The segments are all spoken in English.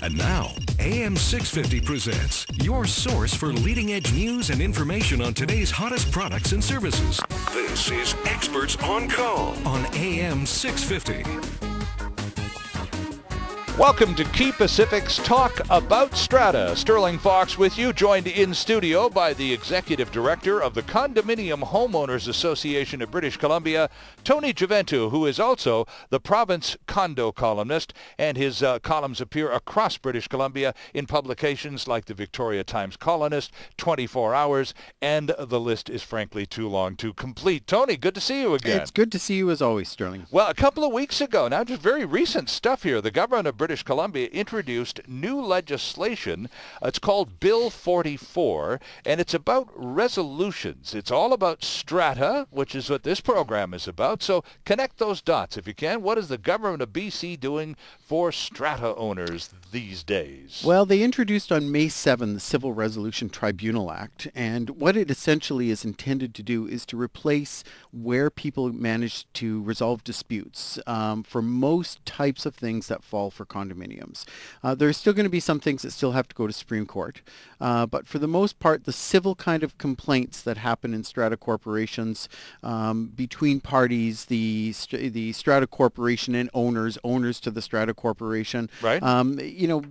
And now, AM 650 presents your source for leading-edge news and information on today's hottest products and services. This is Experts on Call on AM 650. Welcome to Quay Pacific's Talk About Strata. Sterling Fox with you, joined in studio by the Executive Director of the Condominium Homeowners Association of British Columbia, Tony Gioventu, who is also the province condo columnist, and his columns appear across British Columbia in publications like the Victoria Times Colonist, 24 Hours, and the list is frankly too long to complete. Tony, good to see you again. It's good to see you as always, Sterling. Well, a couple of weeks ago, now just very recent stuff here, the government of British Columbia introduced new legislation. It's called Bill 44, and it's about resolutions. It's all about strata, which is what this program is about. So connect those dots if you can. What is the government of BC doing for strata owners these days? Well, they introduced on May 7 the Civil Resolution Tribunal Act, and what it essentially is intended to do is to replace where people manage to resolve disputes for most types of things that fall for condominiums. There's still going to be some things that still have to go to Supreme Court, but for the most part, the civil kind of complaints that happen in strata corporations between parties, the strata corporation and owners to the strata corporation, right?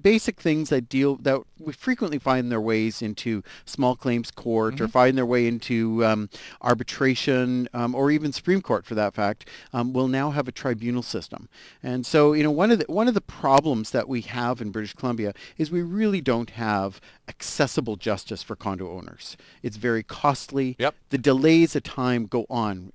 Basic things that we frequently find their ways into small claims court or find their way into arbitration or even Supreme Court for that fact, will now have a tribunal system. And so, one of the problems that we have in British Columbia is we really don't have accessible justice for condo owners. It's very costly. Yep. The delays of time go on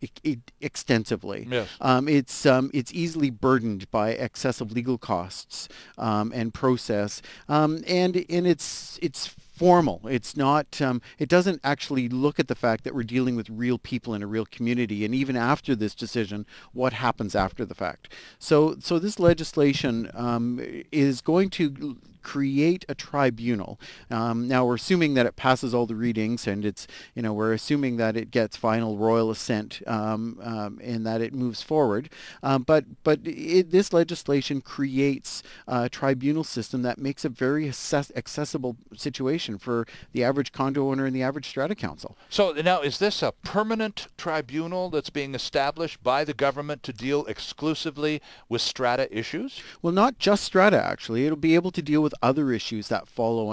extensively. Yes. It's easily burdened by excessive legal costs and process, and it's formal. It's not. It doesn't actually look at the fact that we're dealing with real people in a real community, and even after this decision, what happens after the fact. So this legislation is going to create a tribunal. Now we're assuming that it passes all the readings, and we're assuming that it gets final royal assent and that it moves forward. But this legislation creates a tribunal system that makes a very accessible situation for the average condo owner and the average strata council. So now, is this a permanent tribunal that's being established by the government to deal exclusively with strata issues? Well, not just strata, actually. It'll be able to deal with other issues that fall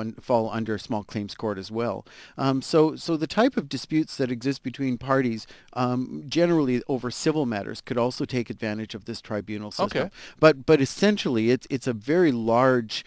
under small claims court as well. So the type of disputes that exist between parties, generally over civil matters, could also take advantage of this tribunal system. Okay. But essentially, it's a very large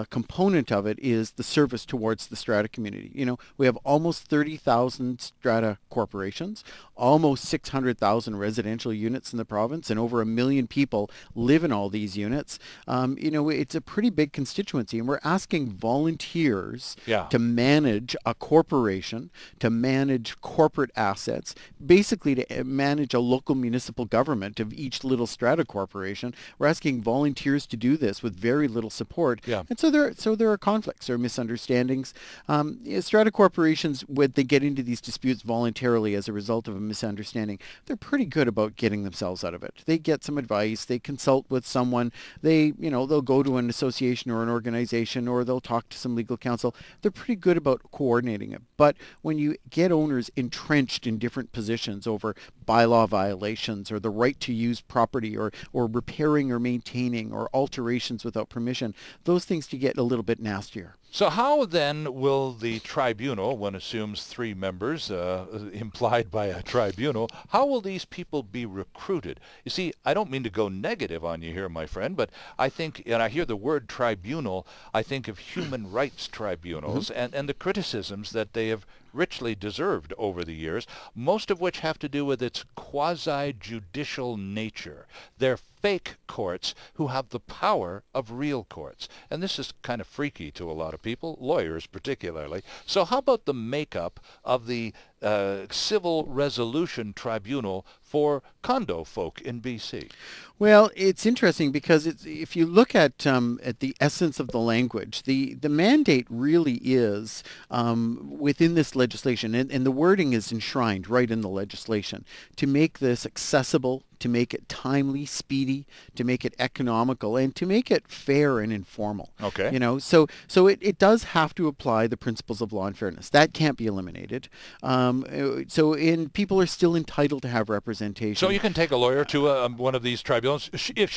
component of it is the service towards the strata community. We have almost 30,000 strata corporations, almost 600,000 residential units in the province, and over 1 million people live in all these units. It's a pretty big constituency, and we're asking volunteers to manage a corporation, to manage corporate assets, basically to manage a local municipal government of each little strata corporation. We're asking volunteers to do this with very little support. Yeah. And so there are conflicts, there are misunderstandings. Strata corporations, when they get into these disputes voluntarily as a result of a misunderstanding, they're pretty good about getting themselves out of it. They get some advice, they consult with someone, they'll go to an association or an organization, or they'll talk to some legal counsel. They're pretty good about coordinating it. But when you get owners entrenched in different positions over bylaw violations or the right to use property or repairing or maintaining or alterations without permission, those things can get a little bit nastier. So how then will the tribunal, one assumes 3 members implied by a tribunal, how will these people be recruited? You see, I don't mean to go negative on you here, my friend, but I think, and I hear the word tribunal, I think of human rights tribunals and the criticisms that they have richly deserved over the years, most of which have to do with its quasi-judicial nature. They're fake courts who have the power of real courts. And this is kind of freaky to a lot of people, lawyers particularly. So how about the makeup of the Civil Resolution Tribunal for condo folk in BC? Well, it's interesting because if you look at the essence of the language, the mandate really is within this legislation, and the wording is enshrined right in the legislation, to make this accessible, to make it timely, speedy, to make it economical, and to make it fair and informal. Okay. You know, so it does have to apply the principles of law and fairness. That can't be eliminated. People are still entitled to have representation. So you can take a lawyer to one of these tribunals should you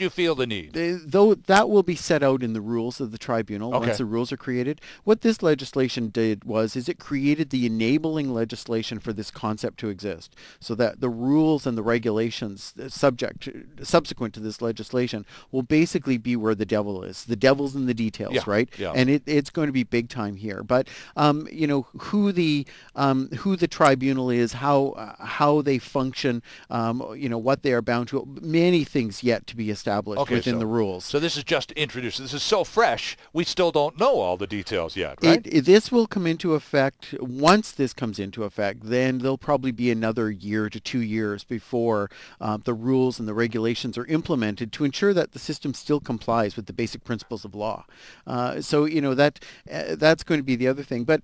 feel the need. Though that will be set out in the rules of the tribunal Okay. once the rules are created. What this legislation did is it created the enabling legislation for this concept to exist, so that the rules and the regulations subsequent to this legislation will basically be where the devil is. The devil's in the details, Yeah, right? yeah. And it's going to be big time here. But who the tribunal is, how they function, what they are bound to, many things yet to be established within the rules. So this is just introduced. This is so fresh, we still don't know all the details yet, right? This will come into effect. Once this comes into effect, then there'll probably be another year to 2 years before the rules and the regulations are implemented to ensure that the system still complies with the basic principles of law. That's going to be the other thing. But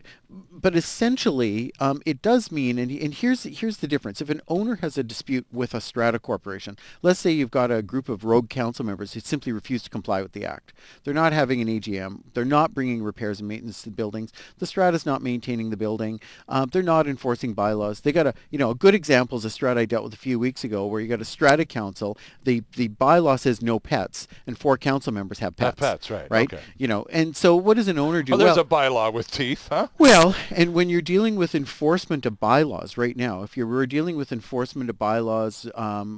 essentially, it does mean, and here's the difference. If an owner has a dispute with a strata corporation, let's say you've got a group of rogue council members who simply refuse to comply with the act. They're not having an AGM. They're not bringing repairs and maintenance to the buildings. The strata's not maintaining the building. They're not enforcing bylaws. They got a good example is a strata I dealt with a few weeks ago, where you got a strata council. The bylaw says no pets, and 4 council members have pets. Have pets, right? Right. Okay. And so what does an owner do? Oh, there's a bylaw with teeth, huh? Well, and when you're dealing with enforcement of bylaws right now, if you were dealing with enforcement of bylaws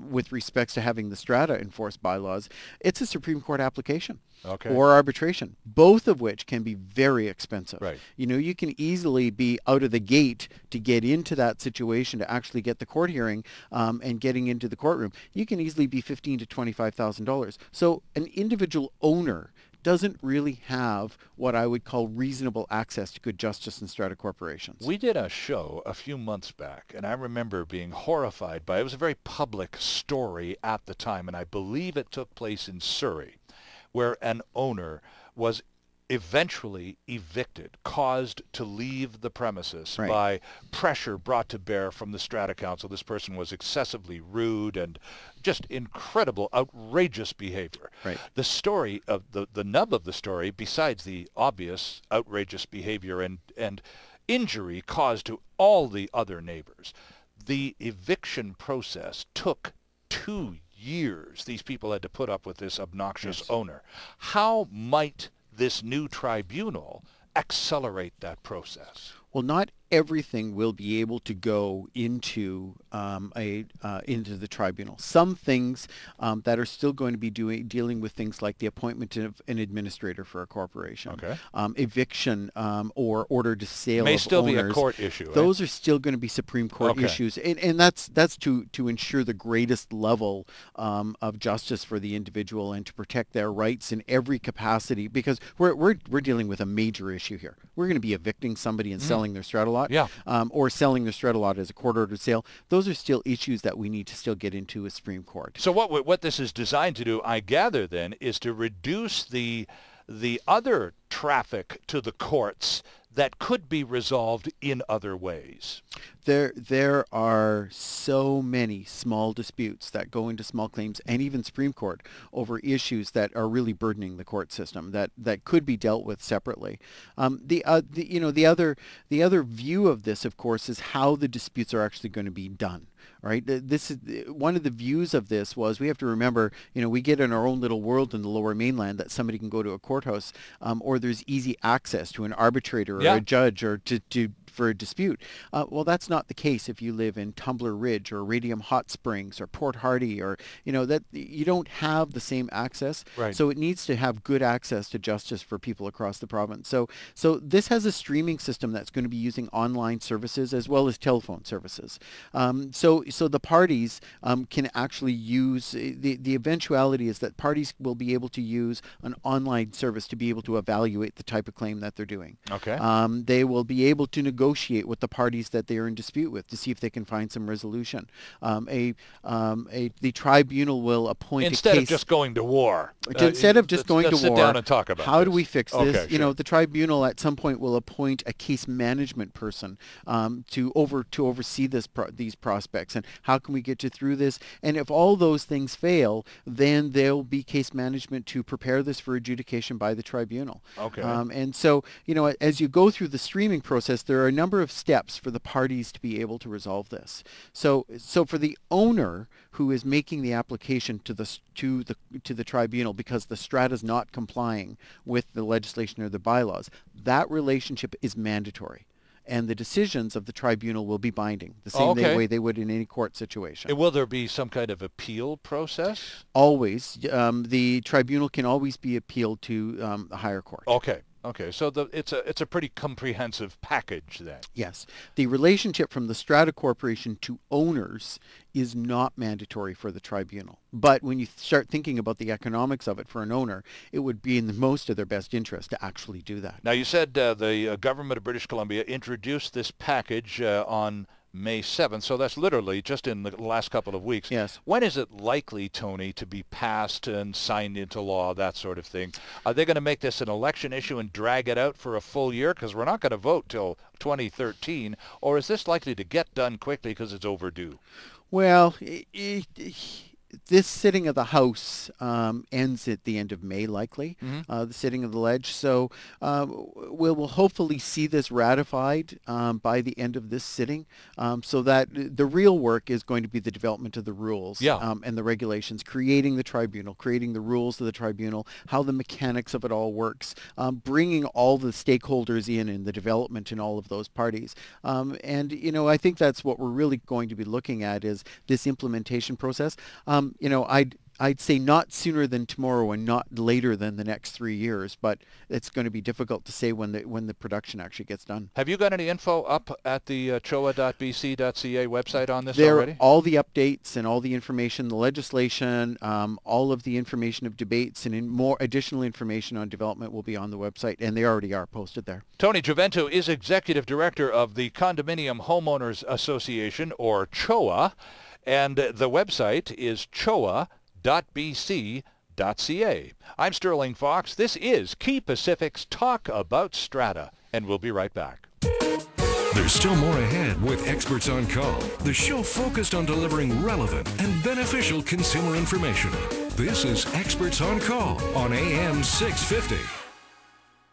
with respects to having the strata enforce bylaws, it's a Supreme Court application. Okay. Or arbitration, both of which can be very expensive. Right. You can easily be out of the gate to get into that situation, to actually get the court hearing and getting into the courtroom. You can easily be $15,000 to $25,000. So an individual owner doesn't really have what I would call reasonable access to good justice in strata corporations. We did a show a few months back, and I remember being horrified by it. It was a very public story at the time, and I believe it took place in Surrey, where an owner was eventually evicted, caused to leave the premises Right. by pressure brought to bear from the strata council. This person was excessively rude and just incredible, outrageous behavior. Right. The story of the nub of the story, besides the obvious outrageous behavior and injury caused to all the other neighbors, the eviction process took 2 years. These people had to put up with this obnoxious owner. How might this new tribunal accelerate that process? Well, not everything will be able to go into into the tribunal. Some things that are still going to be dealing with things like the appointment of an administrator for a corporation, Okay. Eviction or order to sale May of still owners. be a court issue. Those are still going to be Supreme Court Okay. issues, and that's to ensure the greatest level of justice for the individual and to protect their rights in every capacity. Because we're dealing with a major issue here. We're going to be evicting somebody and selling their strata lot, Yeah. or selling their strata lot as a court-ordered sale. Those are still issues that we need to still get into with Supreme Court. So what this is designed to do, I gather then, is to reduce the other traffic to the courts that could be resolved in other ways. There are so many small disputes that go into small claims and even Supreme Court over issues that are really burdening the court system that could be dealt with separately. The other view of this, of course, is how the disputes are actually going to be done. Right. This is one of the views of this was we have to remember, we get in our own little world in the Lower Mainland that somebody can go to a courthouse or there's easy access to an arbitrator or a judge or for a dispute. Well, that's not the case if you live in Tumbler Ridge or Radium Hot Springs or Port Hardy or, that you don't have the same access. Right. So it needs to have good access to justice for people across the province. So this has a streaming system that's going to be using online services as well as telephone services. So the parties can actually use, the eventuality is that parties will be able to use an online service to be able to evaluate the type of claim that they're doing. Okay. They will be able to negotiate negotiate with the parties that they are in dispute with to see if they can find some resolution. The tribunal will appoint instead a case... of just going to war. Instead of just going to war, sit down and talk about how this. do we fix this? Okay, You know, the tribunal at some point will appoint a case management person to oversee these prospects, and how can we get you through this? And if all those things fail, then there'll be case management to prepare this for adjudication by the tribunal. Okay. And so, you know, as you go through the streaming process, there are a number of steps for the parties to be able to resolve this. So for the owner who is making the application to the tribunal because the strata is not complying with the legislation or the bylaws, that relationship is mandatory. And the decisions of the tribunal will be binding, the same way they would in any court situation. And will there be some kind of appeal process? Always. The tribunal can always be appealed to a higher court. Okay. Okay, so it's a pretty comprehensive package then. Yes. The relationship from the strata corporation to owners is not mandatory for the tribunal. But when you start thinking about the economics of it for an owner, it would be in the most of their best interest to actually do that. Now, you said the government of British Columbia introduced this package on May 7th, so that's literally just in the last couple of weeks. Yes. When is it likely, Tony, to be passed and signed into law, that sort of thing? Are they going to make this an election issue and drag it out for a full year? Because we're not going to vote till 2013. Or is this likely to get done quickly because it's overdue? Well, this sitting of the House ends at the end of May, likely, the sitting of the Ledge. So we'll hopefully see this ratified by the end of this sitting, so that the real work is going to be the development of the rules and the regulations, creating the tribunal, creating the rules of the tribunal, how the mechanics of it all works, bringing all the stakeholders in the development in all of those parties. And, you know, I think that's what we're really going to be looking at is this implementation process. You know, I'd say not sooner than tomorrow and not later than the next 3 years, but it's going to be difficult to say when the production actually gets done. Have you got any info up at the CHOA.bc.ca website on this there, already? All the updates and all the information, the legislation, all of the information of debates and more additional information on development will be on the website, and they already are posted there. Tony Gioventu is Executive Director of the Condominium Homeowners Association, or CHOA, and the website is choa.bc.ca. I'm Stirling Fox. This is Quay Pacific's Talk About Strata, and we'll be right back. There's still more ahead with Experts on Call, the show focused on delivering relevant and beneficial consumer information. This is Experts on Call on AM 650.